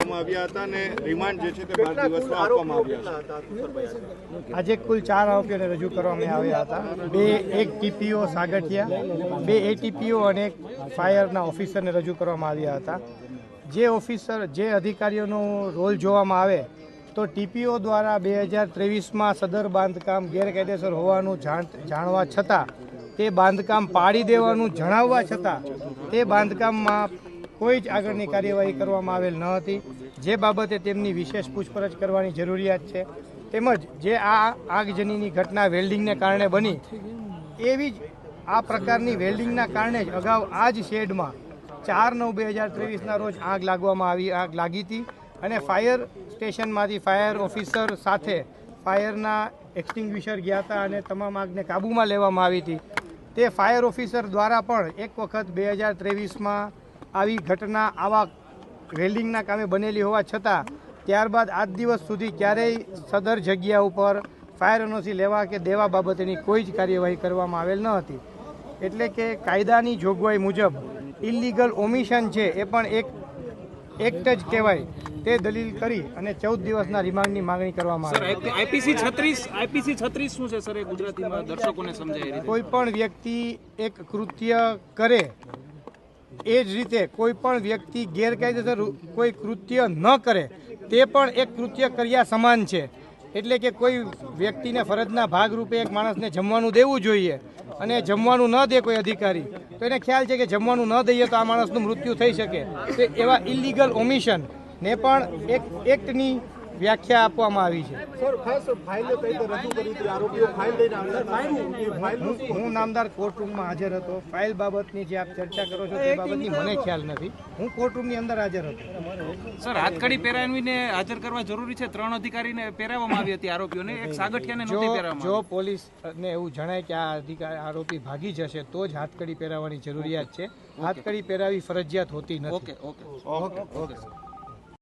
કરવામાં આવ્યા હતા અને રિમાન્ડ જે છે તે 12 દિવસમાં આપવામાં આવ્યા છે। આજે કુલ 4 આરોપીઓને રજૂ કરવામાં આવ્યા હતા। એક ટીપીઓ સાગઠિયા, 2 એટીપીઓ અને એક ફાયરના ઓફિસરને રજૂ કરવામાં આવ્યા હતા। જે અધિકારીઓનો રોલ જોવામાં આવે તો ટીપીઓ દ્વારા 2023માં સદર બાંધકામ ગેરકાયદેસર હોવાનું જાણવા છતાં તે બાંધકામ પાડી દેવાનું જણાવવા છતાં તે બાંધકામમાં કોઈ જ આગળની કાર્યવાહી કરવામાં આવેલ ન હતી, જે બાબતે તેમની વિશેષ પૂછપરછ કરવાની જરૂરિયાત છે। તેમજ જે આ આગજનીની ઘટના વેલ્ડિંગને કારણે બની, એવી જ આ પ્રકારની વેલ્ડિંગના કારણે જ અગાઉ આ જ શેડમાં 4/9/2023ના રોજ આગ લાગી હતી અને ફાયર સ્ટેશનમાંથી ફાયર ઓફિસર સાથે ફાયરના એક્સટિંગ્વિશર ગયા હતા અને તમામ આગને કાબૂમાં લેવામાં આવી હતી। તે ફાયર ઓફિસર દ્વારા પણ એક વખત 2023માં આવી ઘટના આવા વેલ્ડિંગના કામે બનેલી હોવા છતાં ત્યારબાદ આજ દિવસ સુધી ક્યારેય સદર જગ્યા ઉપર ફાયર એનઓસી લેવા કે દેવા બાબતેની કોઈ જ કાર્યવાહી કરવામાં આવેલ ન હતી। એટલે કે કાયદાની જોગવાઈ મુજબ ઇલીગલ ઓમિશન છે એ પણ એક એક્ટ જ કહેવાય, તે દલીલ કરી અને 14 દિવસના રિમાન્ડની માંગણી કરવામાં આવી। આઈપીસી 36 શું છે સર, એ ગુજરાતીમાં દર્શકોને સમજાય? કોઈ પણ વ્યક્તિ એક કૃત્ય કરે એ જ રીતે કોઈ પણ વ્યક્તિ ગેરકાયદેસર કોઈ કૃત્ય ન કરે તે પણ એક કૃત્ય કર્યા સમાન છે। એટલે કે કોઈ વ્યક્તિને ફરજના ભાગરૂપે એક માણસને જમવાનું દેવું જોઈએ અને જમવાનું ન દે કોઈ અધિકારી, તો એને ખ્યાલ છે કે જમવાનું ન દઈએ તો આ માણસનું મૃત્યુ થઈ શકે, તો એવા ઇલીગલ ઓમિશન ને પણ એક એક્ટની વ્યાખ્યા આપવામાં આવી છે। હું નામદાર કોર્ટરૂમમાં હાજર હતો। ફાઇલ બાબતની જે આપ ચર્ચા કરો છો તે બાબતની મને ખ્યાલ નથી, હું કોર્ટરૂમની અંદર હાજર હતો। સર, હાથકડી પહેરાવીને હાજર કરવા જરૂરી છે? 3 અધિકારીને પહેરાવવામાં આવી હતી આરોપીઓને, એક સાગઠિયાને નહોતી પહેરાવવામાં। જો પોલીસને એવું જણાય કે આ આરોપી ભાગી જશે તો જ હાથકડી પહેરાવવાની જરૂરિયાત છે, હાથકડી પહેરાવી ફરજિયાત હોતી નથી। ઓકે.